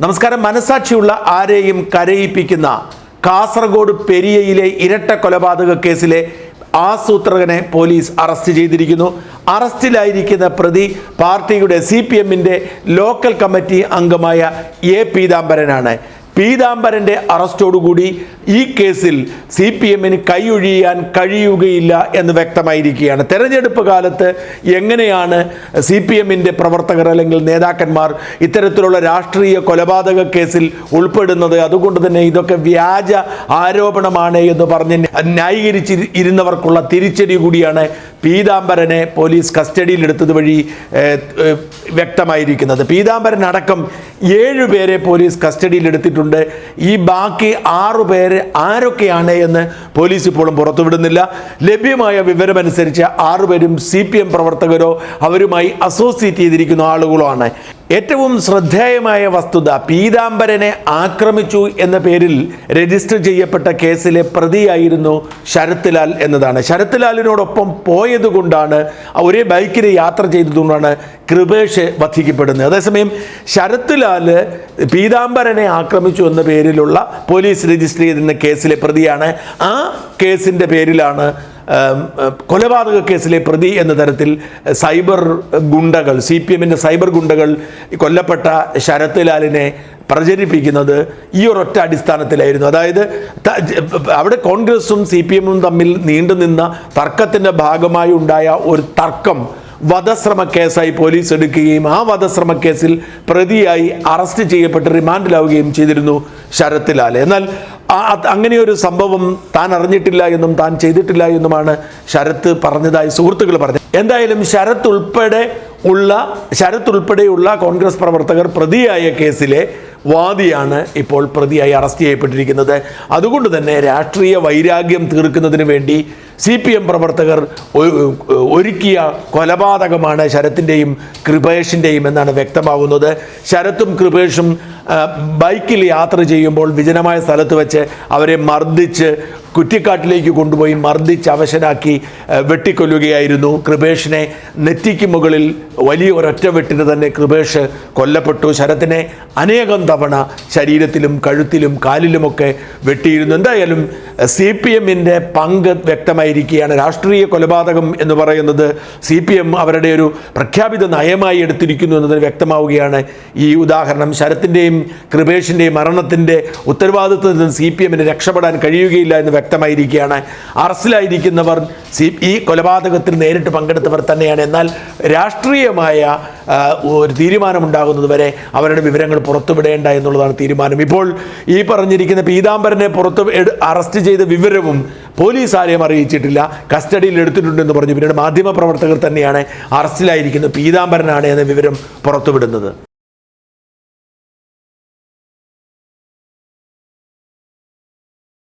നമസ്കാരം. മനസാക്ഷിയുള്ള ആരെയും കരയിപ്പിക്കുന്ന കാസർഗോഡ് പെരിയയിലെ ഇരട്ട കൊലപാതക കേസിലെ ആസൂത്രകനെ പോലീസ് അറസ്റ്റ് ചെയ്തിരിക്കുന്നു. അറസ്റ്റിലായിരിക്കുന്ന പ്രതി പാർട്ടിയുടെ CPMന്റെ ലോക്കൽ കമ്മിറ്റി അംഗമായ എ പീതാംബരനാണ്. പീതാംബരൻ്റെ അറസ്റ്റോടുകൂടി ഈ കേസിൽ CPMന് കൈയൊഴിയാൻ കഴിയുകയില്ല എന്ന് വ്യക്തമായിരിക്കുകയാണ്. തെരഞ്ഞെടുപ്പ് കാലത്ത് എങ്ങനെയാണ് CPMന്റെ പ്രവർത്തകർ അല്ലെങ്കിൽ നേതാക്കന്മാർ ഇത്തരത്തിലുള്ള രാഷ്ട്രീയ കൊലപാതക കേസിൽ ഉൾപ്പെടുന്നത്? അതുകൊണ്ട് തന്നെ ഇതൊക്കെ വ്യാജ ആരോപണമാണ് എന്ന് പറഞ്ഞ് ന്യായീകരിച്ചിരുന്നവർക്കുള്ള തിരിച്ചടി കൂടിയാണ് പീതാംബരനെ പോലീസ് കസ്റ്റഡിയിലെടുത്തത് വഴി വ്യക്തമായിരിക്കുന്നത്. പീതാംബരൻ അടക്കം 7 പേരെ പോലീസ് കസ്റ്റഡിയിലെടുത്തിട്ടുണ്ട്. ഈ ബാക്കി 6 പേര് ആരൊക്കെയാണ് എന്ന് പോലീസ് ഇപ്പോഴും പുറത്തുവിടുന്നില്ല. ലഭ്യമായ വിവരമനുസരിച്ച് 6 പേരും CPM പ്രവർത്തകരോ അവരുമായി അസോസിയേറ്റ് ചെയ്തിരിക്കുന്ന ആളുകളോ ആണ്. ഏറ്റവും ശ്രദ്ധേയമായ വസ്തുത, പീതാംബരനെ ആക്രമിച്ചു എന്ന പേരിൽ രജിസ്റ്റർ ചെയ്യപ്പെട്ട കേസിലെ പ്രതിയായിരുന്നു ശരത് ലാൽ എന്നതാണ്. ശരത് ലാലിനോടൊപ്പം പോയതുകൊണ്ടാണ്, ഒരേ ബൈക്കിൽ യാത്ര ചെയ്തതുകൊണ്ടാണ് കൃപേഷ് വധിക്കപ്പെടുന്നത്. അതേസമയം ശരത് ലാൽ പീതാംബരനെ ആക്രമിച്ചു എന്ന പേരിലുള്ള പോലീസ് രജിസ്റ്റർ ചെയ്തിരുന്ന കേസിലെ പ്രതിയാണ്. ആ കേസിൻ്റെ പേരിലാണ് കൊലപാതക കേസിലെ പ്രതി എന്ന തരത്തിൽ സൈബർ ഗുണ്ടകൾ, CPMന്റെ സൈബർ ഗുണ്ടകൾ കൊല്ലപ്പെട്ട ശരത് ലാലിനെ പ്രചരിപ്പിക്കുന്നത് ഈ ഒരൊറ്റ അടിസ്ഥാനത്തിലായിരുന്നു. അതായത് അവിടെ കോൺഗ്രസും CPMും തമ്മിൽ നീണ്ടുനിന്ന തർക്കത്തിൻ്റെ ഭാഗമായി ഉണ്ടായ ഒരു തർക്കം വധശ്രമ കേസായി പോലീസ് എടുക്കുകയും ആ വധശ്രമ കേസിൽ പ്രതിയായി അറസ്റ്റ് ചെയ്യപ്പെട്ട് റിമാൻഡിലാവുകയും ചെയ്തിരുന്നു ശരത് ലാൽ. എന്നാൽ അങ്ങനെയൊരു സംഭവം താൻ അറിഞ്ഞിട്ടില്ല എന്നും താൻ ചെയ്തിട്ടില്ല എന്നുമാണ് ശരത് പറഞ്ഞതായി സുഹൃത്തുക്കൾ പറഞ്ഞത്. എന്തായാലും ശരത് ഉൾപ്പെടെയുള്ള കോൺഗ്രസ് പ്രവർത്തകർ പ്രതിയായ കേസിലെ വാദിയാണ് ഇപ്പോൾ പ്രതിയായി അറസ്റ്റ് ചെയ്യപ്പെട്ടിരിക്കുന്നത്. അതുകൊണ്ട് തന്നെ രാഷ്ട്രീയ വൈരാഗ്യം തീർക്കുന്നതിന് വേണ്ടി CPM പ്രവർത്തകർ ഒരുക്കിയ കൊലപാതകമാണ് ശരത്തിൻ്റെയും കൃപേഷിൻ്റെയും എന്നാണ് വ്യക്തമാകുന്നത്. ശരത്തും കൃപേഷും ബൈക്കിൽ യാത്ര ചെയ്യുമ്പോൾ വിജനമായ സ്ഥലത്ത് വെച്ച് അവരെ മർദ്ദിച്ച് കുറ്റിക്കാട്ടിലേക്ക് കൊണ്ടുപോയി മർദ്ദിച്ച് അവശനാക്കി വെട്ടിക്കൊല്ലുകയായിരുന്നു. കൃപേഷിനെ നെറ്റിക്ക് മുകളിൽ വലിയ ഒരൊറ്റ വെട്ടിന് തന്നെ കൃപേഷ് കൊല്ലപ്പെട്ടു. ശരത്തിനെ അനേകം തവണ ശരീരത്തിലും കഴുത്തിലും കാലിലുമൊക്കെ വെട്ടിയിരുന്നു. എന്തായാലും CPMന്റെ പങ്ക് വ്യക്തമായിരിക്കുകയാണ്. രാഷ്ട്രീയ കൊലപാതകം എന്ന് പറയുന്നത് CPM അവരുടെ ഒരു പ്രഖ്യാപിത നയമായി എടുത്തിരിക്കുന്നു എന്നതിന് വ്യക്തമാവുകയാണ് ഈ ഉദാഹരണം. ശരത്തിൻ്റെയും കൃപേഷിൻ്റെയും മരണത്തിൻ്റെ ഉത്തരവാദിത്വത്തിൽ നിന്ന് CPMന് രക്ഷപ്പെടാൻ കഴിയുകയില്ല എന്ന് വ്യക്തമായിരിക്കുകയാണ്. അറസ്റ്റിലായിരിക്കുന്നവർ ഈ കൊലപാതകത്തിൽ നേരിട്ട് പങ്കെടുത്തവർ തന്നെയാണ്. എന്നാൽ രാഷ്ട്രീയമായ ഒരു തീരുമാനമുണ്ടാകുന്നത് വരെ അവരുടെ വിവരങ്ങൾ പുറത്തുവിടേണ്ട എന്നുള്ളതാണ് തീരുമാനം. ഇപ്പോൾ ഈ പറഞ്ഞിരിക്കുന്ന പീതാംബരനെ അറസ്റ്റ് ചെയ്ത വിവരവും പോലീസ് ആരെയും അറിയിച്ചിട്ടില്ല. കസ്റ്റഡിയിൽ എടുത്തിട്ടുണ്ടെന്ന് പറഞ്ഞു. പിന്നീട് മാധ്യമപ്രവർത്തകർ തന്നെയാണ് അറസ്റ്റിലായിരിക്കുന്നത് പീതാംബരനാണ് എന്ന വിവരം പുറത്തുവിടുന്നത്.